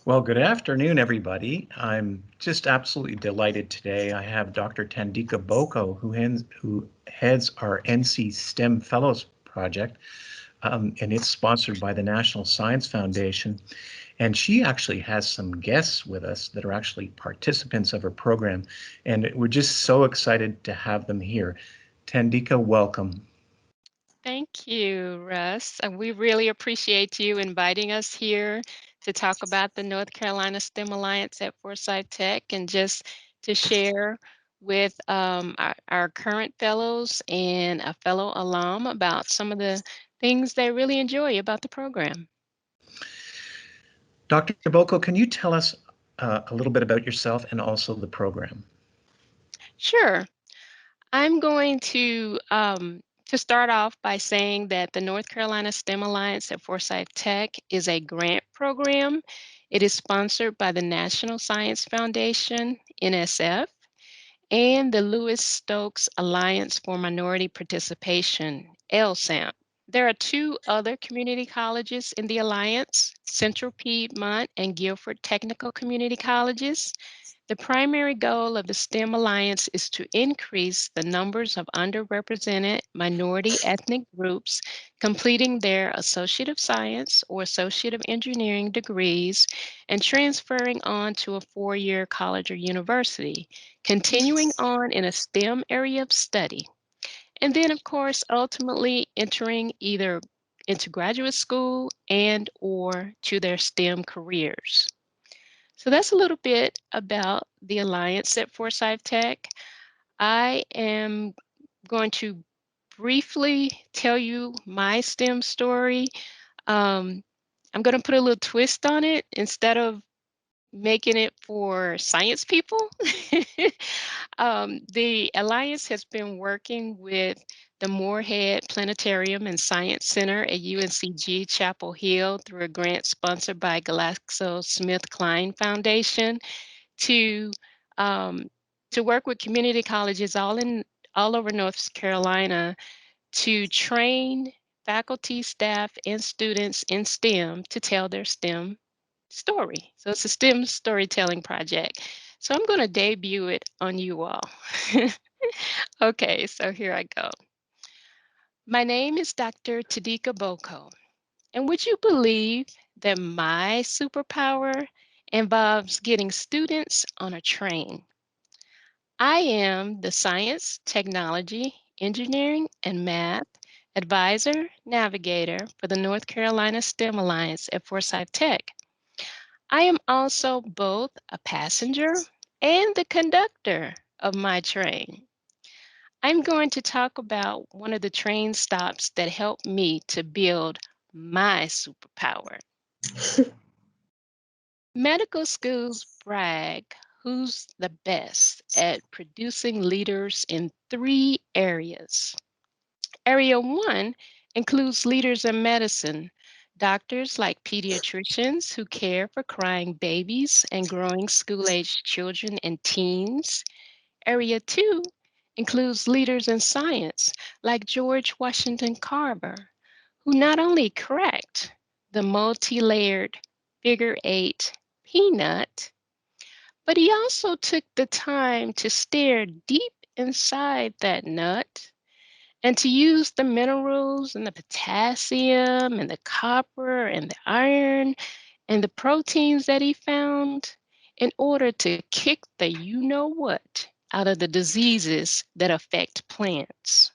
Well, good afternoon, everybody. I'm just absolutely delighted today. I have Dr. Tandika Boko, who heads our NC STEM Fellows Project, and it's sponsored by the National Science Foundation. And she actually has some guests with us that are actually participants of her program, and we're just so excited to have them here. Tandika, welcome. Thank you, Russ. We really appreciate you inviting us here to talk about the North Carolina STEM Alliance at Forsyth Tech and just to share with our current fellows and a fellow alum about some of the things they really enjoy about the program. Dr. Boko, can you tell us a little bit about yourself and also the program? Sure. I'm going to start off by saying that the North Carolina STEM Alliance at Forsyth Tech is a grant program. It is sponsored by the National Science Foundation, NSF, and the Lewis Stokes Alliance for Minority Participation, LSAMP. There are two other community colleges in the alliance, Central Piedmont and Guilford Technical Community Colleges. The primary goal of the STEM Alliance is to increase the numbers of underrepresented minority ethnic groups completing their Associate of Science or Associate of Engineering degrees and transferring on to a four-year college or university, continuing on in a STEM area of study. And then, of course, ultimately entering either into graduate school and or to their STEM careers. So that's a little bit about the Alliance at Forsyth Tech. I am going to briefly tell you my STEM story. Um, I'm going to put a little twist on it instead of making it for science people. The Alliance has been working with the Moorhead Planetarium and Science Center at UNCG Chapel Hill through a grant sponsored by GlaxoSmithKline Foundation to um, to work with community colleges all over North Carolina to train faculty, staff, and students in STEM to tell their STEM story. So it's a STEM storytelling project. So I'm going to debut it on you all. Okay, so here I go. My name is Dr. Tadika Boko, and would you believe that my superpower involves getting students on a train? I am the science, technology, engineering, and math advisor navigator for the North Carolina STEM Alliance at Forsyth Tech. I am also both a passenger and the conductor of my train. I'm going to talk about one of the train stops that helped me to build my superpower. Medical schools brag who's the best at producing leaders in three areas. Area one includes leaders in medicine, doctors like pediatricians who care for crying babies and growing school aged children and teens. Area two includes leaders in science like George Washington Carver, who not only cracked the multi layered figure eight peanut, but he also took the time to stare deep inside that nut and to use the minerals and the potassium and the copper and the iron and the proteins that he found in order to kick the you know what out of the diseases that affect plants.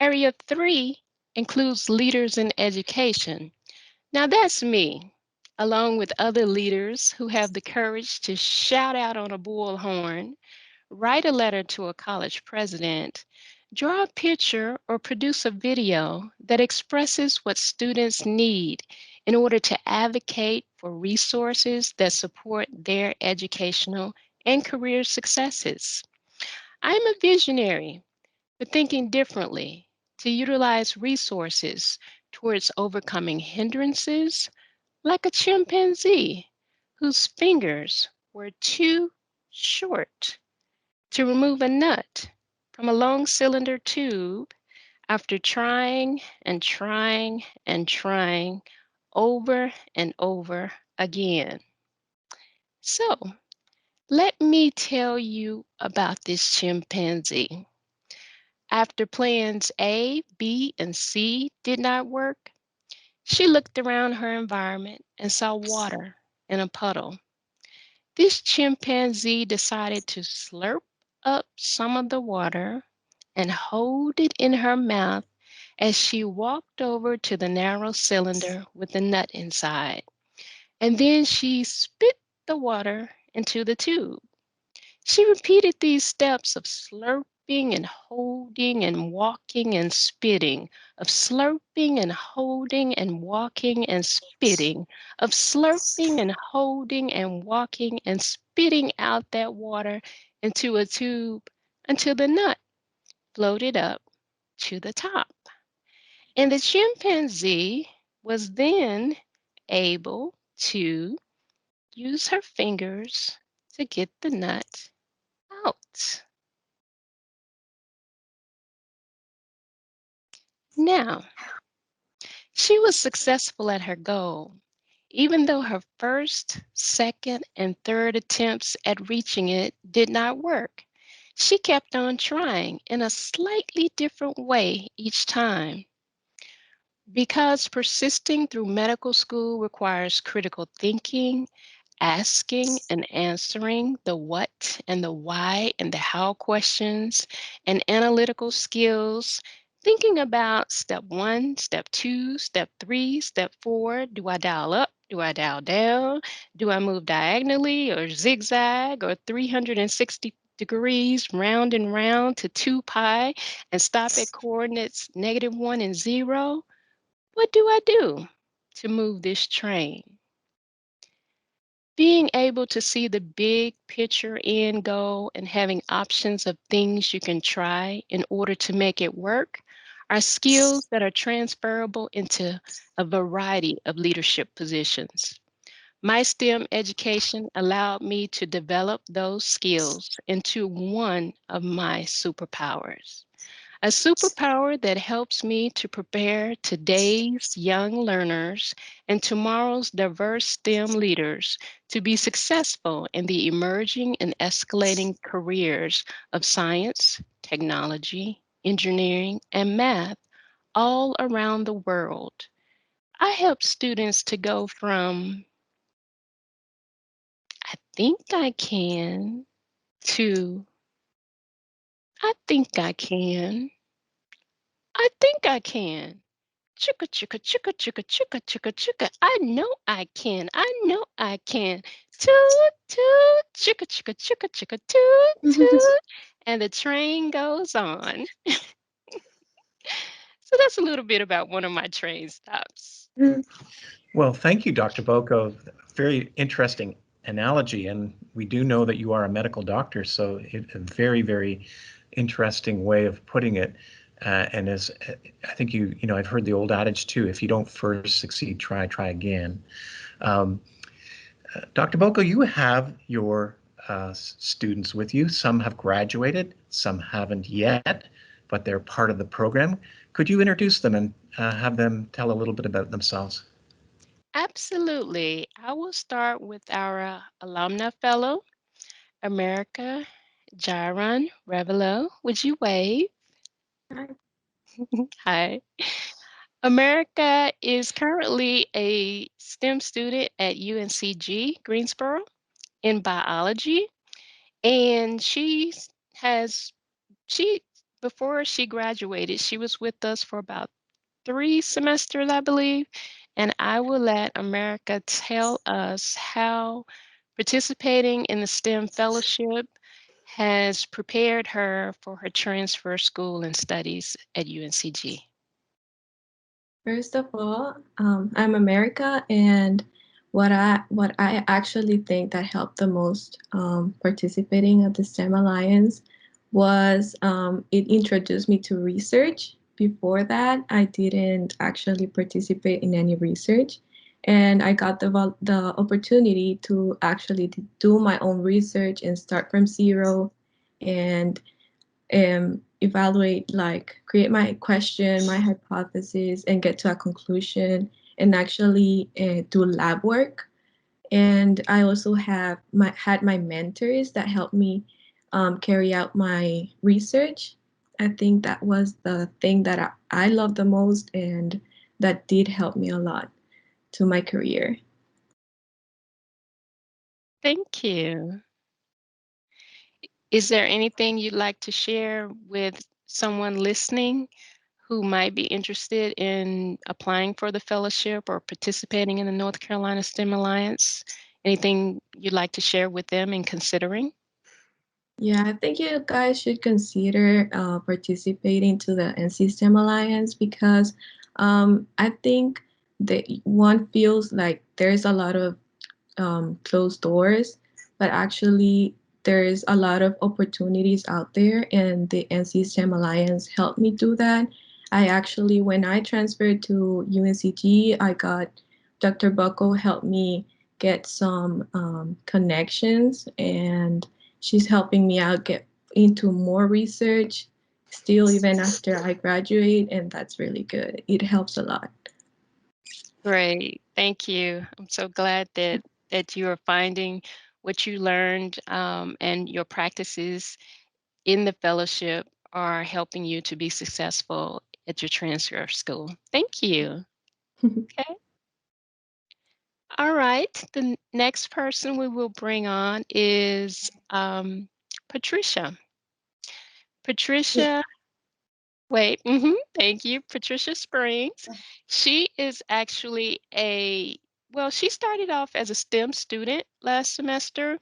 Area three includes leaders in education. Now, that's me, along with other leaders who have the courage to shout out on a bullhorn, write a letter to a college president, draw a picture, or produce a video that expresses what students need in order to advocate for resources that support their educational and career successes. I'm a visionary for thinking differently to utilize resources towards overcoming hindrances like a chimpanzee whose fingers were too short to remove a nut from a long cylinder tube after trying and trying and trying over and over again. So, let me tell you about this chimpanzee. After plans A, B, and C did not work, she looked around her environment and saw water in a puddle. This chimpanzee decided to slurp up some of the water and hold it in her mouth as she walked over to the narrow cylinder with the nut inside. And then she spit the water into the tube. She repeated these steps of slurping and holding and walking and spitting, of slurping and holding and walking and spitting, of slurping and holding and walking and spitting out that water into a tube until the nut floated up to the top. And the chimpanzee was then able to use her fingers to get the nut out. Now, she was successful at her goal, even though her first, second, and third attempts at reaching it did not work. She kept on trying in a slightly different way each time. Because persisting through medical school requires critical thinking, asking and answering the what and the why and the how questions, and analytical skills, thinking about step one, step two, step three, step four. Do I dial up? Do I dial down? Do I move diagonally or zigzag or 360 degrees round and round to 2 pi and stop at coordinates -1 and 0? What do I do to move this train? Being able to see the big picture end goal and having options of things you can try in order to make it work are skills that are transferable into a variety of leadership positions. My STEM education allowed me to develop those skills into one of my superpowers. A superpower that helps me to prepare today's young learners and tomorrow's diverse STEM leaders to be successful in the emerging and escalating careers of science, technology, engineering, and math all around the world. I help students to go from I think I can to I think I can. I think I can. Chicka, chicka, chicka, chicka, chicka, chicka, chicka. I know I can. I know I can. Toot, toot, chicka, chicka, chicka, chicka, toot, toot. And the train goes on. So that's a little bit about one of my train stops. Well, thank you, Dr. Boko. Very interesting analogy, and we do know that you are a medical doctor, so a very, very interesting way of putting it. And as I think I've heard the old adage too: if you don't first succeed, try again. Um, Dr. Boko, you have your students with you. Some have graduated, some haven't yet, but they're part of the program. Could you introduce them and have them tell a little bit about themselves? Absolutely. I will start with our alumna fellow, America Jaron Revelo. Would you wave? Hi. America is currently a STEM student at UNCG Greensboro in biology, and has she before she graduated, she was with us for about 3 semesters, I believe. And I will let America tell us how participating in the STEM fellowship has prepared her for her transfer school and studies at UNCG. First of all, I'm America, and what I actually think that helped the most participating at the STEM Alliance was it introduced me to research. Before that, I didn't actually participate in any research, and I got the opportunity to actually do my own research and start from zero, and evaluate, like create my question, my hypothesis, and get to a conclusion, and actually do lab work. And I also had my mentors that helped me carry out my research. I think that was the thing that I love the most, and that did help me a lot to my career. Thank you. Is there anything you'd like to share with someone listening who might be interested in applying for the fellowship or participating in the North Carolina STEM Alliance? Anything you'd like to share with them in considering? Yeah, I think you guys should consider participating to the NC STEM Alliance because I think that one feels like there's a lot of closed doors, but actually there's a lot of opportunities out there, and the NC STEM Alliance helped me do that. I actually, when I transferred to UNCG, I got Dr. Bucko helped me get some connections, and she's helping me out get into more research still even after I graduate, and that's really good. It helps a lot. Great. Thank you. I'm so glad that you are finding what you learned and your practices in the fellowship are helping you to be successful at your transfer of school. Thank you. Okay. All right. The next person we will bring on is Patricia. Patricia, wait, thank you, Patricia Springs. She is actually well, she started off as a STEM student last semester,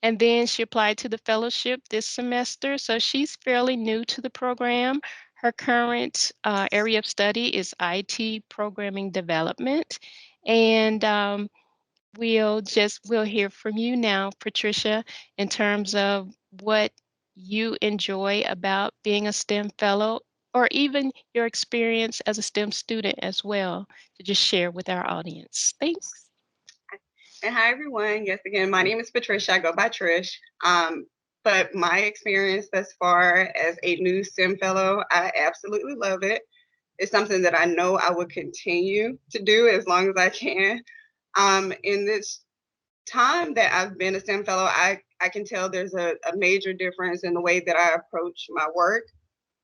and then she applied to the fellowship this semester. So she's fairly new to the program. Her current area of study is IT programming development. And we'll hear from you now, Patricia, in terms of what you enjoy about being a STEM fellow or even your experience as a STEM student as well to just share with our audience. Thanks. And hi, everyone. Yes, again, my name is Patricia. I go by Trish. But my experience thus far as a new STEM fellow, I absolutely love it. It's something that I know I will continue to do as long as I can. In this time that I've been a STEM fellow, I can tell there's a major difference in the way that I approach my work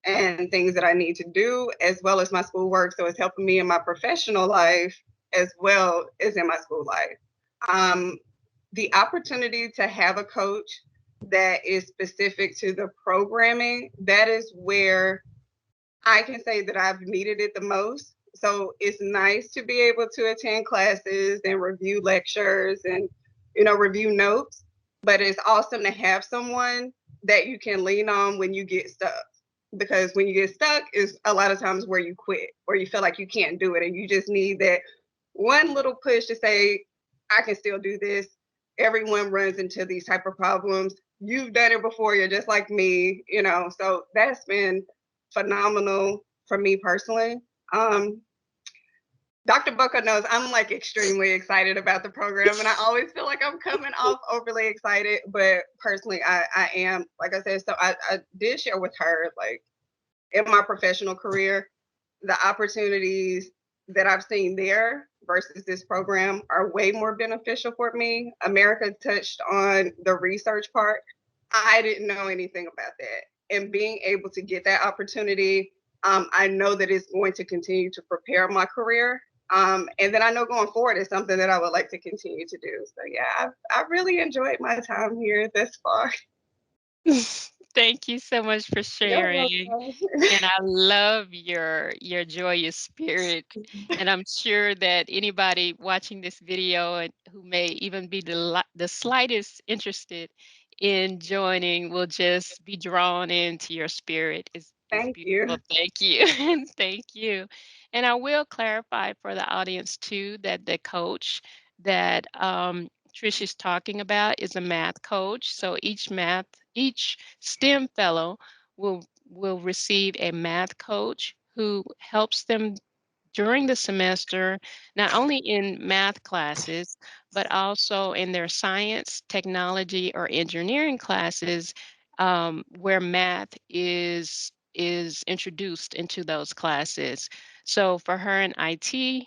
and things that I need to do, as well as my schoolwork. So it's helping me in my professional life as well as in my school life. Um, the opportunity to have a coach that is specific to the programming, that is where I can say that I've needed it the most. So it's nice to be able to attend classes and review lectures and, review notes, but it's awesome to have someone that you can lean on when you get stuck. Because when you get stuck is a lot of times where you quit or you feel like you can't do it and you just need that one little push to say, I can still do this. Everyone runs into these type of problems. You've done it before. You're just like me, so that's been phenomenal for me personally. Um, Dr. Bucko knows I'm like extremely excited about the program, and I always feel like I'm coming off overly excited. But personally, I am, like I said, so I did share with her, like in my professional career, the opportunities that I've seen there versus this program are way more beneficial for me. America touched on the research part. I didn't know anything about that. And being able to get that opportunity, I know that it's going to continue to prepare my career. And then I know going forward is something that I would like to continue to do. So yeah, I've really enjoyed my time here thus far. Thank you so much for You're sharing. welcome. And I love your joyous spirit. And I'm sure that anybody watching this video and who may even be the slightest interested in joining will just be drawn into your spirit. It's Thank you. beautiful. Thank you. And thank you. And I will clarify for the audience too that the coach that Trish is talking about is a math coach. So each STEM fellow will receive a math coach who helps them during the semester, not only in math classes, but also in their science, technology, or engineering classes, where math is introduced into those classes. So for her in IT,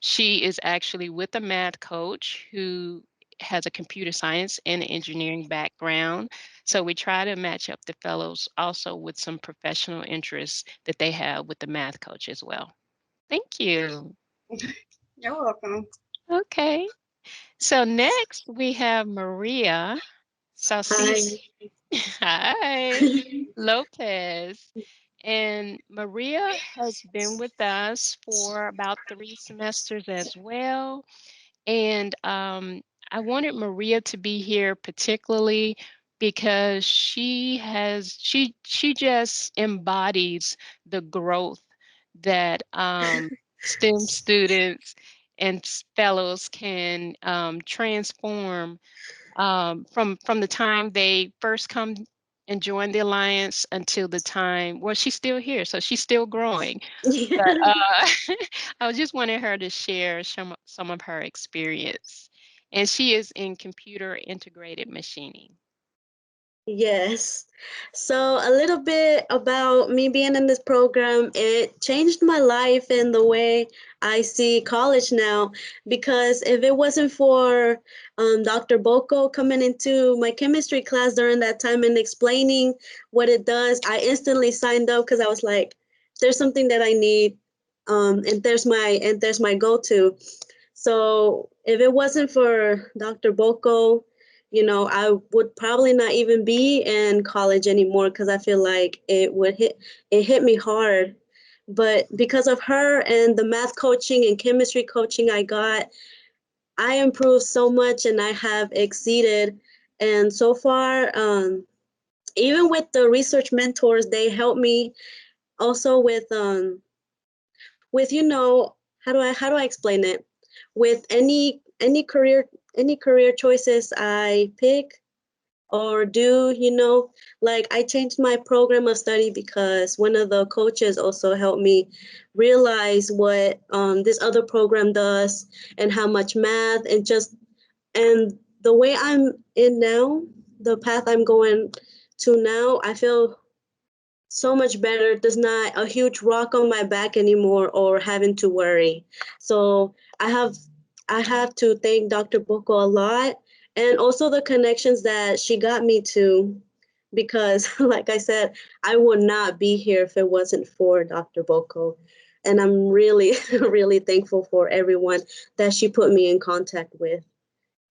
She is actually with a math coach who has a computer science and engineering background. So we try to match up the fellows also with some professional interests that they have with the math coach as well. Thank you. You're welcome. Okay. So next we have Maria Hi. Saucis. Hi, Lopez. And Maria has been with us for about 3 semesters as well. And I wanted Maria to be here particularly because she just embodies the growth that STEM students and fellows can transform from the time they first come and join the alliance until the time. Well, she's still here, so she's still growing. But I just wanted her to share some of her experience. And she is in computer integrated machining. Yes. So a little bit about me being in this program, it changed my life and the way I see college now. Because if it wasn't for Dr. Boko coming into my chemistry class during that time and explaining what it does, I instantly signed up because I was like, there's something that I need, and there's my go-to. So if it wasn't for Dr. Boko, I would probably not even be in college anymore because I feel like it hit me hard. But because of her and the math coaching and chemistry coaching I got, I improved so much and I have exceeded. And so far, even with the research mentors, they help me also with how do I explain it? With any career choices I pick or do, like I changed my program of study because one of the coaches also helped me realize what this other program does and how much math and the way I'm in now, the path I'm going to now, I feel so much better. There's not a huge rock on my back anymore or having to worry. So I have to thank Dr. Boko a lot and also the connections that she got me to because like I said, I would not be here if it wasn't for Dr. Boko. And I'm really, really thankful for everyone that she put me in contact with.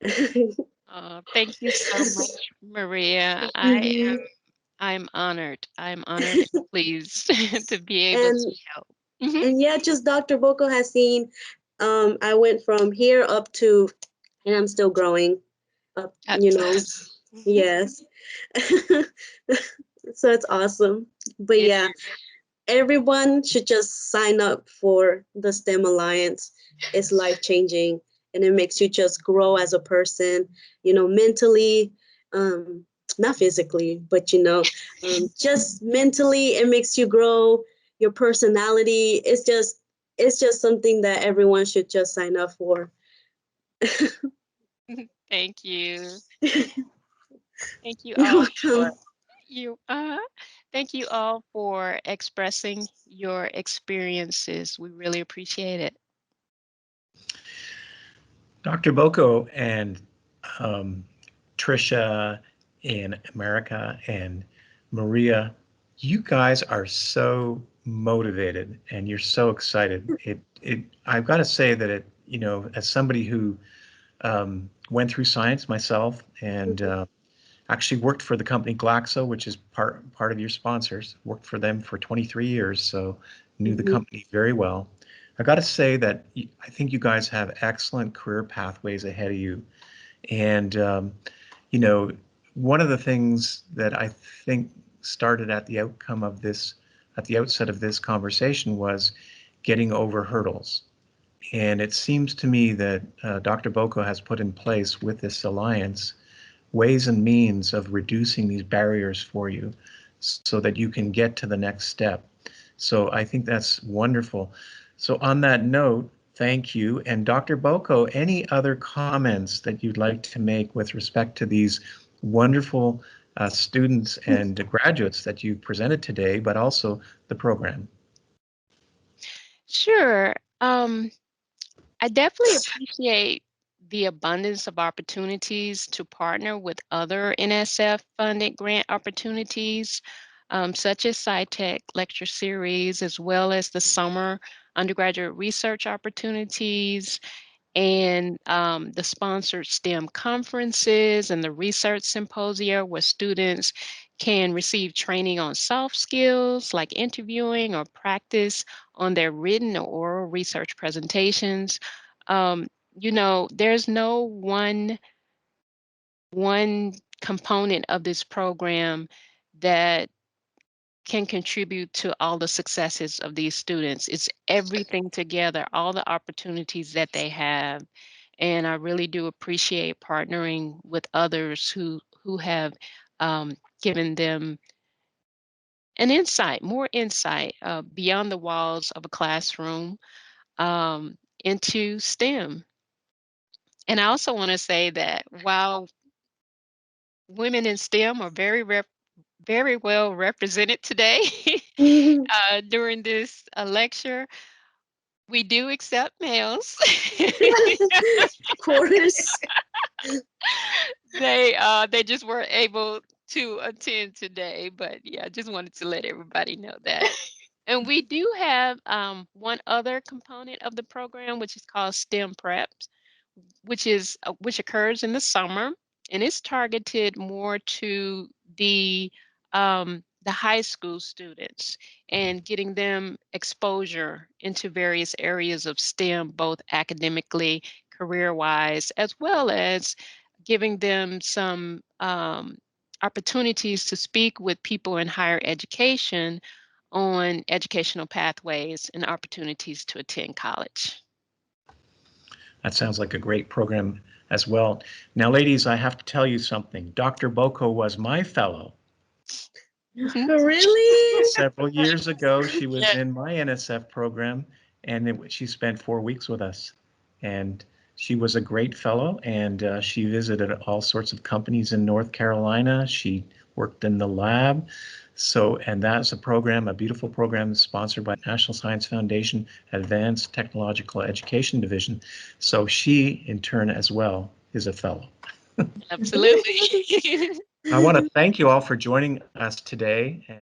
Thank you so much, Maria. Mhm. I'm honored. I'm honored and pleased to be able to And help. Mhm. and yeah, just Dr. Boko has seen I went from here up to and I'm still growing up, Up to- yes. So it's awesome. But It yeah, everyone should just sign up for the STEM Alliance. It's life changing and it makes you just grow as a person, mentally, um, not physically, but just mentally, it makes you grow your personality. It's just something that everyone should just sign up for. Thank you. Thank you You're all for welcome. you. Thank you all for expressing your experiences. We really appreciate it. Dr. Boko and um, Trisha in America and Maria, you guys are so motivated and you're so excited. I've got to say that as somebody who went through science myself and actually worked for the company Glaxo, which is part of your sponsors, worked for them for 23 years, so knew the Mhm. company very well. I got to say that I think you guys have excellent career pathways ahead of you. And, you know, one of the things that I think started at the outset of this conversation was getting over hurdles. And it seems to me that Dr. Boko has put in place with this alliance ways and means of reducing these barriers for you so that you can get to the next step. So I think that's wonderful. So on that note, thank you. And Dr. Boko, any other comments that you'd like to make with respect to these wonderful students and graduates that you presented today, but also the program? Sure. I definitely appreciate the abundance of opportunities to partner with other NSF-funded grant opportunities, such as SciTech lecture series, as well as the summer undergraduate research opportunities and the sponsored STEM conferences and the research symposia where students can receive training on soft skills like interviewing or practice on their written or oral research presentations. Um, there's no one component of this program that can contribute to all the successes of these students. It's everything together, all the opportunities that they have. And I really do appreciate partnering with others who have given them an insight, more insight beyond the walls of a classroom into STEM. And I also want to say that while women in STEM are very well represented today during this lecture, we do accept males. Of course. They just weren't able to attend today, but yeah, I just wanted to let everybody know that. And we do have one other component of the program, which is called STEM Preps, which occurs in the summer, and it's targeted more to the high school students and getting them exposure into various areas of STEM, both academically, career-wise, as well as giving them some opportunities to speak with people in higher education on educational pathways and opportunities to attend college. That sounds like a great program as well. Now, ladies, I have to tell you something. Dr. Boko was my fellow. Really? Several years ago, she was Yeah. in my NSF program, and she spent 4 weeks with us. And she was a great fellow, and she visited all sorts of companies in North Carolina. She worked in the lab. And that's a program, a beautiful program sponsored by National Science Foundation Advanced Technological Education Division. So she, in turn, as well, is a fellow. Absolutely. I want to thank you all for joining us today.